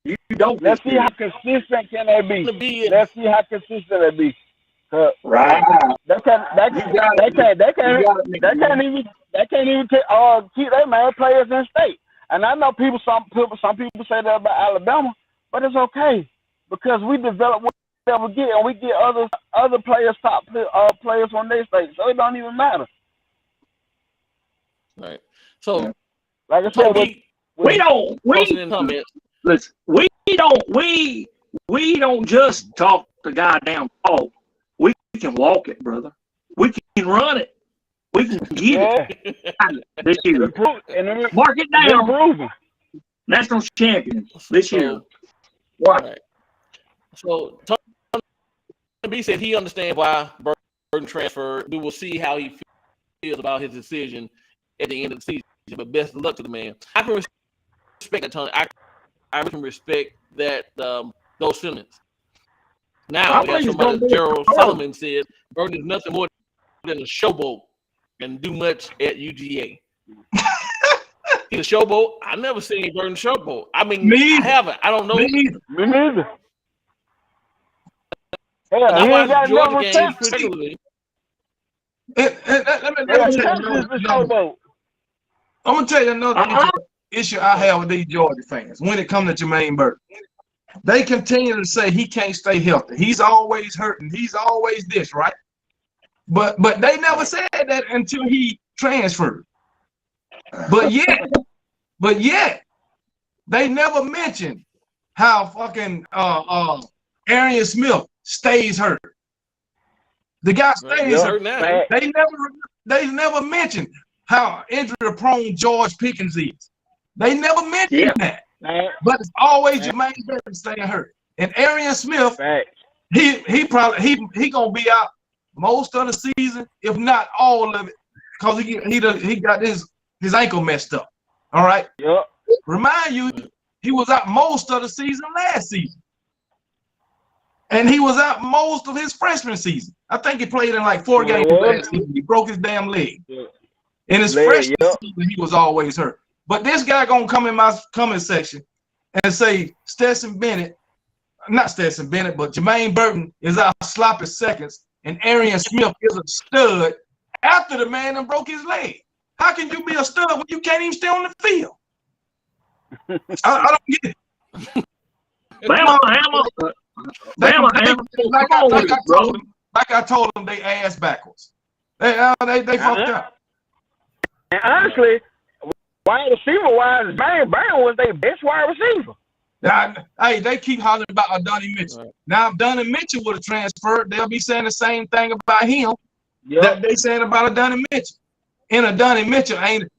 You don't. Let's see how consistent can they be. Let's see how consistent they be. Right. They can't even keep their main players in state. And I know some people say that about Alabama, but it's okay because we develop whatever we get, and we get other players, top players from their state, so it don't even matter. Right. So, like I said, we don't just talk the goddamn talk. We can walk it, brother. We can run it. We can get it this year. Mark it down. National champions this year. What? Right. So Tony B said he understands why Burton transferred. We will see how he feels about his decision at the end of the season. But best of luck to the man. I can respect that, Tony. I can respect that those feelings. Now, somebody, Gerald Solomon said, Burton is nothing more than a showboat and do much at UGA. He's a showboat. I never seen Burton showboat. I mean, I haven't. I don't know. Me neither. Yeah, he ain't got no respect. I'm gonna tell you another issue I have with these Georgia fans when it comes to Jermaine Burton. They continue to say he can't stay healthy. He's always hurting. He's always this, right? But they never said that until he transferred. But yet, they never mentioned how fucking Arian Smith stays hurt. The guy stays hurt. Now. They never mentioned how injury-prone George Pickens is. They never mentioned that. But it's always Jermaine Burton staying hurt. And Arian Smith he gonna be out most of the season, if not all of it, because he got his ankle messed up. All right. Yep. Remind you, he was out most of the season last season. And he was out most of his freshman season. I think he played in like 4 games last season. He broke his damn leg. Yeah. In his freshman season, he was always hurt. But this guy gonna come in my comment section and say Stetson Bennett, not Stetson Bennett, but Jermaine Burton is out sloppy seconds, and Arian Smith is a stud after the man done broke his leg. How can you be a stud when you can't even stay on the field? I don't get it. Bama, like I told them, they ass backwards. They fucked up. And honestly, wide receiver wise, Barry was their best wide receiver. Hey, they keep hollering about Adonai Mitchell. Now, if Adonai Mitchell would have transferred, they'll be saying the same thing about him that they saying about Adonai Mitchell. And Adonai Mitchell ain't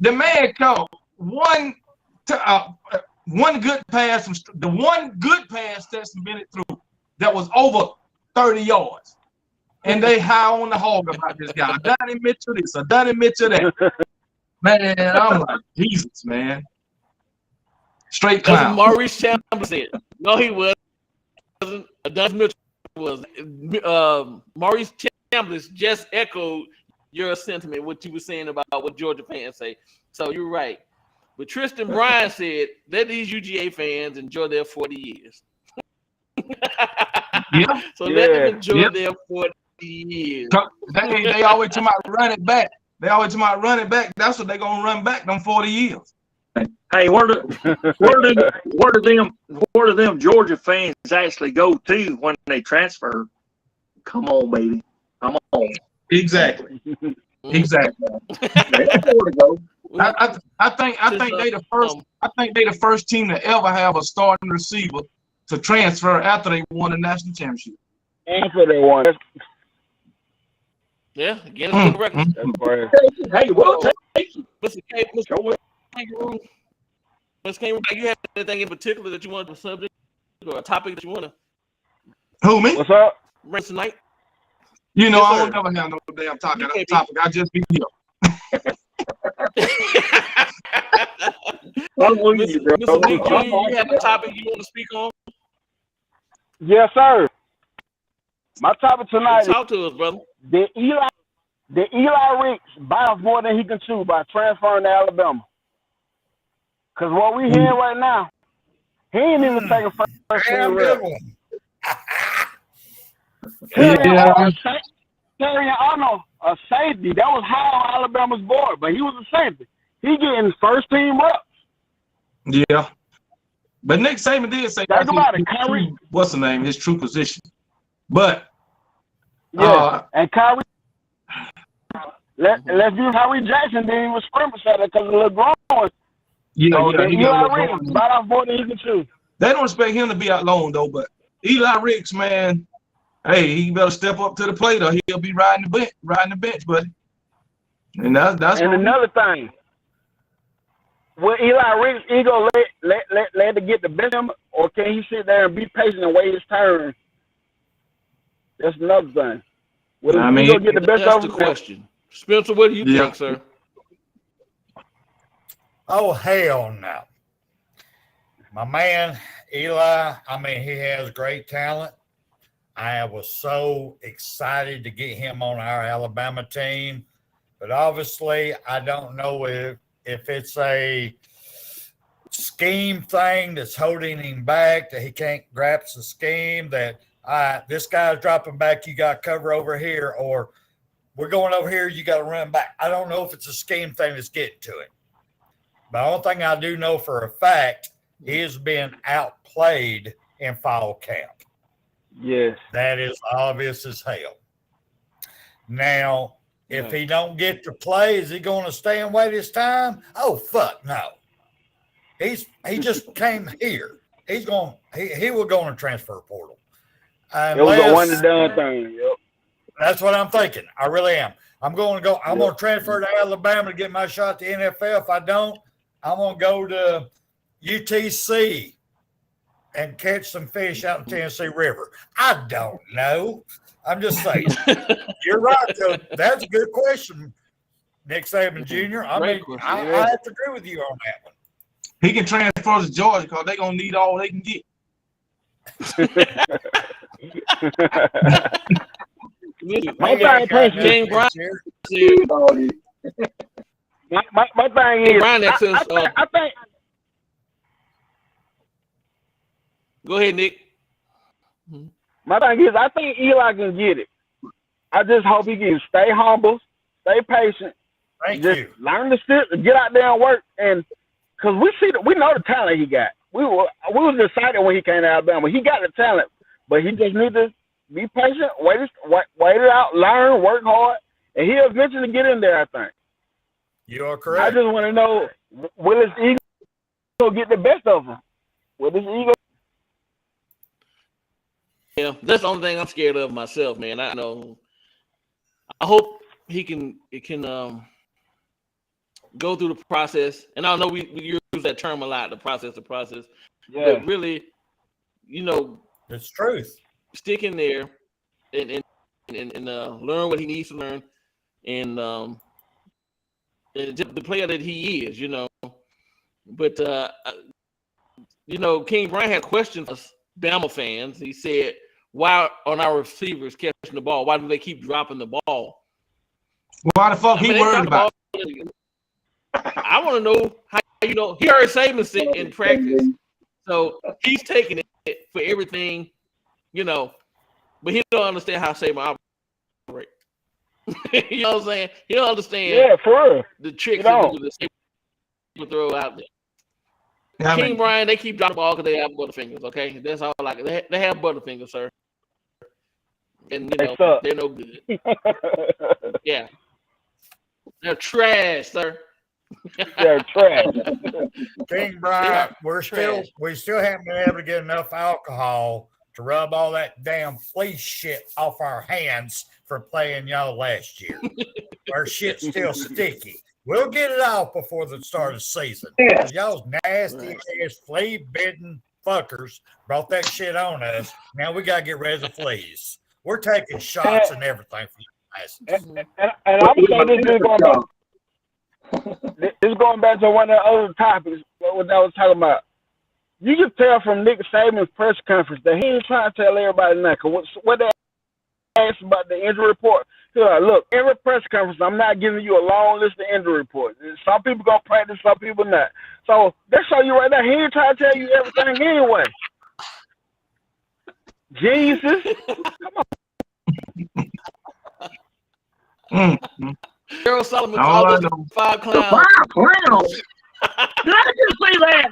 the man caught one good pass from the one good pass Stetson Bennett threw that was over 30 yards. And they high on the hog about this guy. Adonai Mitchell this, Adonai Mitchell that. Man, I'm like, Jesus, man. Straight clown. That's what Maurice Chandler said. No, he wasn't. Adonai Mitchell was. Maurice Chandler just echoed your sentiment, what you were saying about what Georgia fans say. So you're right. But Tristan Bryan said, let these UGA fans enjoy their 40 years. Yeah. So let them enjoy their 40 years. They always talking about run it back. They always talking about run it back. That's what they're going to run back them 40 years. Hey, where do them Georgia fans actually go to when they transfer? Come on, baby. Come on. Exactly. Exactly. I think they the first. I think they the first team to ever have a starting receiver to transfer after they won the national championship. After they won. Yeah, again, it's for the record. Hey, we'll take you. Mr. Kangaroo, you have anything in particular that you want to subject or a topic that you want to? Who, me? What's up? Bring tonight. You know, Yes, I don't never have no damn topic. I just be here. Mr. Nick Jr., you have a topic you want to speak on? Yes, sir. My topic tonight Talk to us, brother. Did Eli Ricks bounce more than he can chew by transferring to Alabama? Because what we hear right now, he ain't even taking first team reps. Terry Arnold, a safety. That was high on Alabama's board, but he was a safety. He getting first team reps. Yeah. But Nick Saban did say that's what's the name? His true position. But and Kyrie, let's do Kyrie Jackson didn't even scrimmage at it because of LeBron. Eli Ricks bite off more than he can chew. They don't expect him to be out long though, but Eli Ricks, man, hey, he better step up to the plate or he'll be riding the bench, buddy. And that's another thing. Will Eli Ricks ego let to get the best of him, or can he sit there and be patient and wait his turn? That's another thing. Will ego get the best of him? That's the question. Spencer, what do you think, sir? Oh, hell no. My man, Eli, I mean, he has great talent. I was so excited to get him on our Alabama team. But obviously, I don't know if it's a scheme thing that's holding him back, that he can't grasp the scheme, that this guy's dropping back, you got to cover over here, or we're going over here, you got to run back. I don't know if it's a scheme thing that's getting to it. But the only thing I do know for a fact, he has been outplayed in fall camp. Yes. That is obvious as hell. Now, if he don't get to play, is he going to stay and wait his time? Oh, fuck no. He just came here. He will go in a transfer portal. It was a one and done thing. Yep. That's what I'm thinking. I really am. I'm going to transfer to Alabama to get my shot to NFL. If I don't, I'm going to go to UTC and catch some fish out in Tennessee River? I don't know. I'm just saying. You're right, though. That's a good question, Nick Saban Jr. I have to agree with you on that one. He can transfer to Georgia because they're going to need all they can get. My thing is, I think. Go ahead, Nick. My thing is, I think Eli can get it. I just hope he can stay humble, stay patient, Just learn to sit, get out there and work, and because we know the talent he got. We was excited when he came to Alabama. He got the talent, but he just need to be patient, wait it out, learn, work hard, and he'll eventually get in there, I think. You are correct. I just want to know, will his ego get the best of him? Will his ego? Yeah, that's the only thing I'm scared of myself, man. I know. I hope he can go through the process, and I know we use that term a lot, the process. Yeah. But really, it's truth. Stick in there and learn what he needs to learn, and just the player that he is, But King Brian had questions for Bama fans. He said, "Why aren't our receivers catching the ball? Why do they keep dropping the ball? Why the fuck he worried about?" I want to know how he heard Saban sit in practice, so he's taking it for everything, but he don't understand how Saban operates. You know what I'm saying? He don't understand. Yeah, for real. The tricks that Saban throw out there. Yeah, King Brian, they keep dropping the ball because they have butterfingers. Okay, that's all. They have butterfingers, sir, and they're no good. Yeah, they're trash, sir. They're trash. King Brian, we still haven't been able to get enough alcohol to rub all that damn fleece shit off our hands for playing y'all last year. Our shit's still sticky. We'll get it off before the start of the season. Y'all's nasty ass flea-bitten fuckers brought that shit on us. Now we gotta get rid of the fleas. We're taking shots and everything from you guys. And I'm saying this is going back to one of the other topics what I was talking about. You can tell from Nick Saban's press conference that he ain't trying to tell everybody nothing. What they asked about the injury report, he's like, look, every press conference, I'm not giving you a long list of injury reports. Some people gonna practice, some people not. So that show you right now, he ain't trying to tell you everything anyway. Jesus, Mm. Harold Solomon called us 5 clowns. 5 clowns? Did I just see that?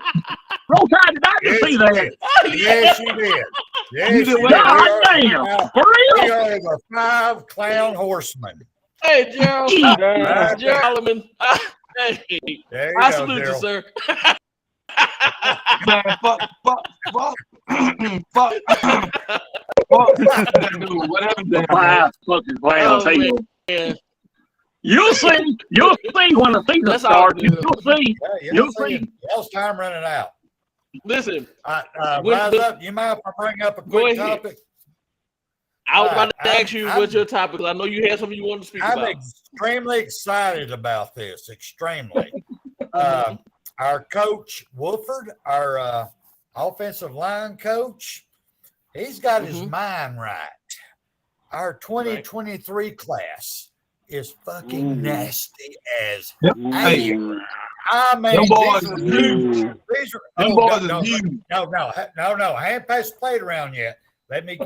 Roll Tide, did I just see that? Yes, you did. Yes, you did. God damn. For real? We are the 5 clown horsemen. Hey, Gerald. Gerald Solomon. Hey, I salute you, sir. Man, fuck. Whatever. 5 fucking clowns. You'll see when the season starts. You'll see. Y'all's time running out. Listen, rise up. You mind if I bring up a quick topic? I was about to ask you what's your topic. I know you had something you wanted to speak about. I'm extremely excited about this. Extremely. Our coach Wolford, our offensive line coach, he's got his mind right. Our 2023 class is fucking nasty as hell. I mean, them boys are huge. No. I ain't passed the plate around yet. Let me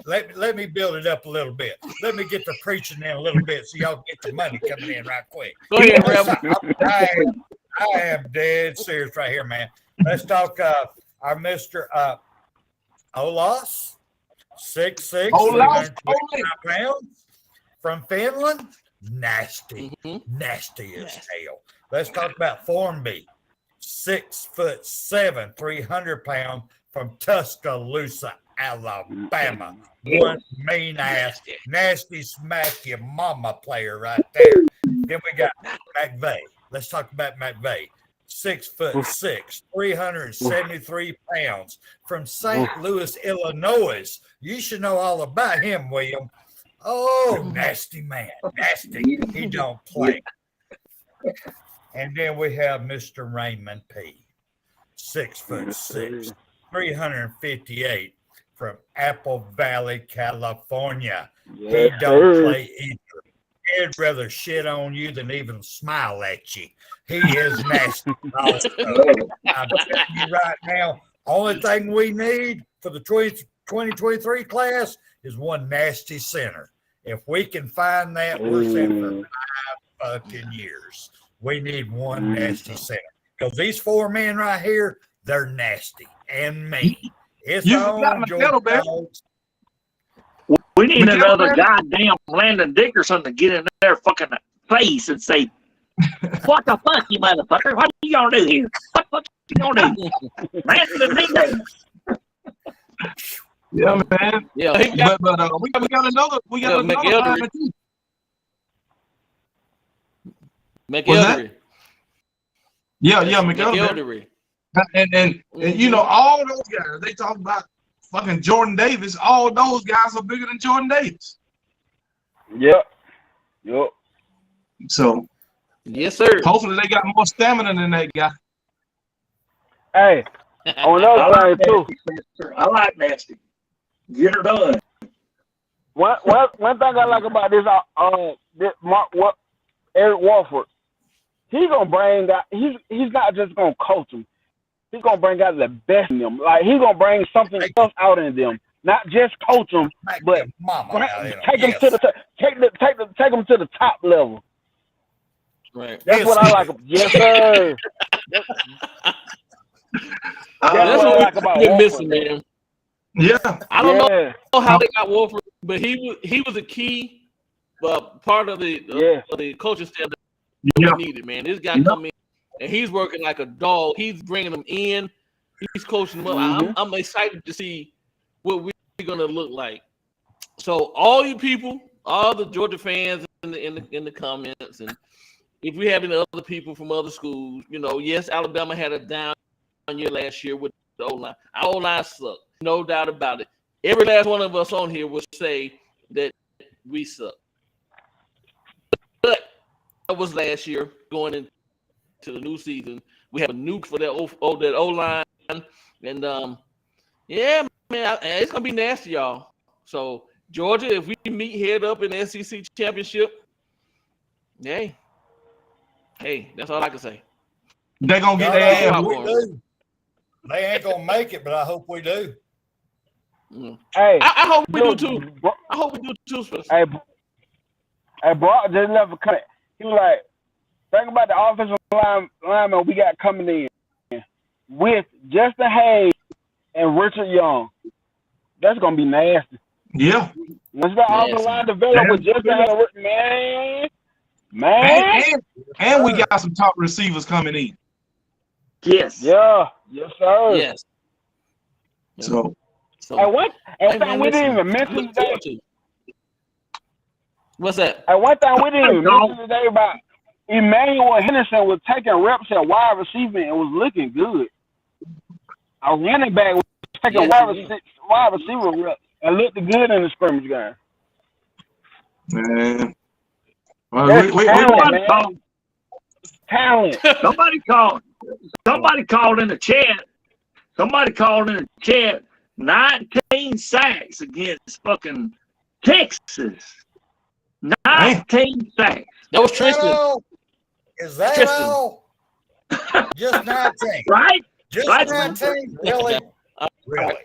build it up a little bit. Let me get the preaching in a little bit so y'all get the money coming in right quick. Go ahead, Rebel. I am dead serious right here, man. Let's talk our Mr. Olas, 6'6", 325 pounds, from Finland. Nasty as hell. Let's talk about Formby, 6'7", 300 pounds, from Tuscaloosa, Alabama. One mean ass, nasty smack your mama player right there. Then we got McVay. Let's talk about McVay. 6'6", 373 pounds, from St. Louis, Illinois. You should know all about him, William. Oh, nasty man, nasty. He don't play. And then we have Mr. Raymond P. 6'6", 358, from Apple Valley, California. He don't play either. He'd rather shit on you than even smile at you. He is nasty. Also. I'm telling you right now, only thing we need for the 2023 class is one nasty center. If we can find that, we're set for 5 fucking years. We need one nasty center. Because these 4 men right here, they're nasty and mean. It's on Georgia Dogs. We need another goddamn Landon Dickerson to get in their fucking face and say, "What the fuck, you motherfucker? What you gonna do here? What the fuck you gonna do?" Landon Dickerson. Yeah, man. Yeah, but we got another lineman too. McElderry. Yeah, McElderry. And you know, all those guys, they talk about fucking Jordan Davis. All those guys are bigger than Jordan Davis. Yep. So, yes, sir. Hopefully, they got more stamina than that guy. Hey, on another thing too. I like nasty. Get her done. One thing I like about this Eric Walford, he's gonna bring out. He's not just gonna coach them. He's gonna bring out the best in them. Like he's gonna bring something else out in them. Not just coach them, but take them to the top level. Right. That's what I like. Yes, sir. That's what I like about Wolford, missing, man. Yeah. I don't know how they got Wolford, but he was a key part of the coaching staff that we needed, man. This guy come in and he's working like a dog. He's bringing them in. He's coaching them up. I'm excited to see what we're gonna look like. So all you people, all the Georgia fans in the comments, and if we have any other people from other schools, you know, yes, Alabama had a down year last year with the O-line. Our O-line sucked, no doubt about it. Every last one of us on here will say that we suck. But that was last year going into the new season. We have a nuke for that O-line, and yeah, man, it's gonna be nasty, y'all. So Georgia, if we meet head up in the SEC championship, hey, that's all I can say. They're gonna get their ass. They ain't gonna make it, but I hope we do. Hey, I hope we do too. I hope we do too. Hey, Brock just left a cut. He was like, think about the offensive lineman we got coming in with Justin Hayes and Richard Young. That's gonna be nasty. Yeah. Once the offensive line develop with Justin Hayes, man. And we got some top receivers coming in. Yes. Yeah. Yes, sir. Yes. So and one thing we didn't even mention today. What's that? And one thing we didn't even mention today about Emmanuel Henderson was taking reps at wide receiver and was looking good. A running back was taking wide receiver reps and looked good in the scrimmage game. Man. Talent. Somebody called in the chat. 19 sacks against fucking Texas. 19 sacks. That was Tristan. Is that Tristan. all? Just 19. Right? Just Right. 19? Really? Really?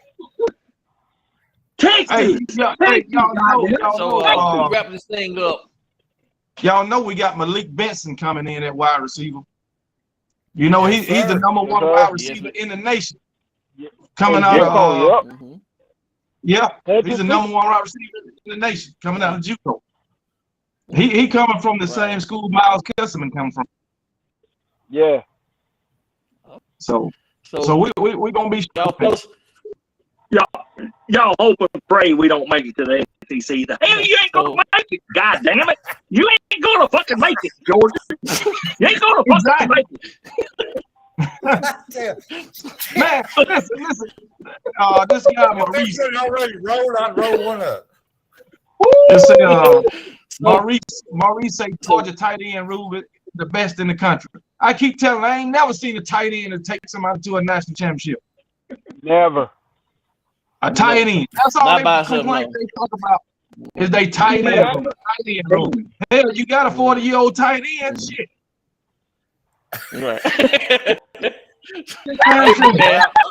Texas. Y'all So know, wrap this thing up. y'all know we got Malik Benson coming in at wide receiver. You know, he's the number one wide receiver in the nation. Coming out of he's the number one wide receiver in the nation. Coming out of JUCO. He coming from the same school Miles Kesselman coming from. Yeah. So we gonna be Y'all hope and pray we don't make it to the SEC. The hell you ain't gonna make it, god damn it. You ain't gonna fucking make it, Georgia. You ain't gonna fucking make it. Man, listen. This guy Maurice. Already rolled. I roll one up. They say Maurice say Georgia tight end rule is the best in the country. I keep telling, I ain't never seen a tight end to take somebody to a national championship. Never. A tight end. That's all they complain they talk about is they tight end rule. Hell, you got a 40-year-old tight end, shit. Right. I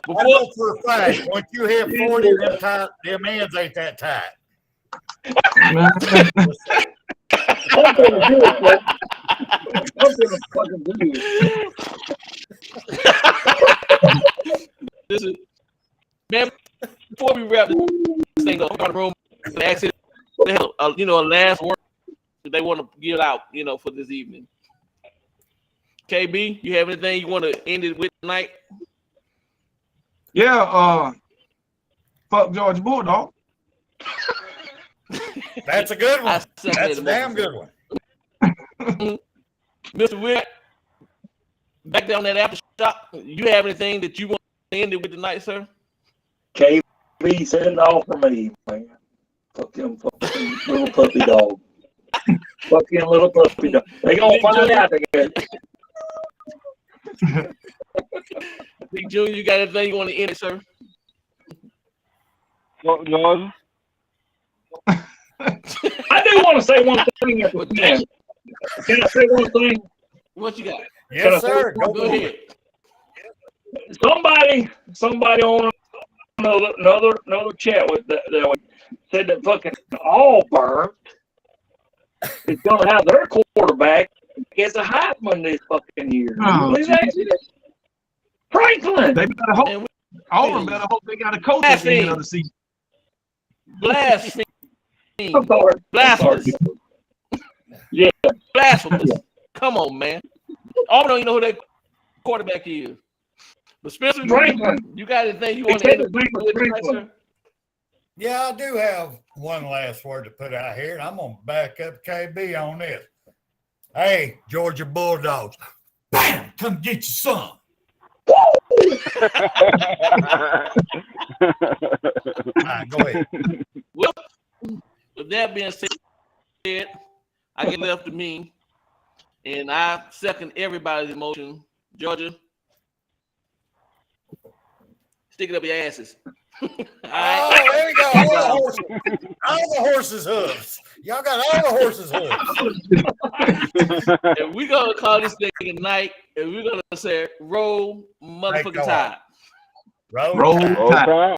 know for a fact, once you hit 40, them ends ain't that tight. Man. I'm gonna do it, man. I'm gonna fucking do it. Listen, man, before we wrap this thing up, the room, ask it, a last word that they want to get out, for this evening. KB, you have anything you want to end it with tonight? Yeah, fuck Georgia Bulldog. That's a good one. That's a damn good one. Mr. Witt, back down that after shop, you have anything that you want to end it with tonight, sir? KB, send it all for me, man. Fuck him little puppy dog. Fuck him little puppy dog. They gonna find out again. Nick Jr., you got anything you want to end it, sir? Fuck Georgia. I do want to say one thing at the end. Can I say one thing? What you got? Yes, sir. Go ahead. Somebody on another chat with that said that fucking Auburn is gonna have their quarterback as a Heisman this fucking year. Oh, Franklin. They better hope. Auburn better hope they got a coach at the end of the season. Blasphemy. I'm sorry. Blasphemous. Yeah. Blasphemous. Come on, man. Auburn don't even know who that quarterback is. But Spencer, Franklin. you got anything you want to end it with? Yeah, I do have one last word to put out here, and I'm going to back up KB on this. Hey, Georgia Bulldogs, bam, come get your son. All right, go ahead. Well, with that being said, I get left to me, and I second everybody's emotion. Georgia, stick it up your asses. All right. Oh, there we go. All the horses' hooves. Y'all got all the horses' hooves. And we're going to call this thing a night, and we're going to say, roll motherfucking tide. Roll Tide.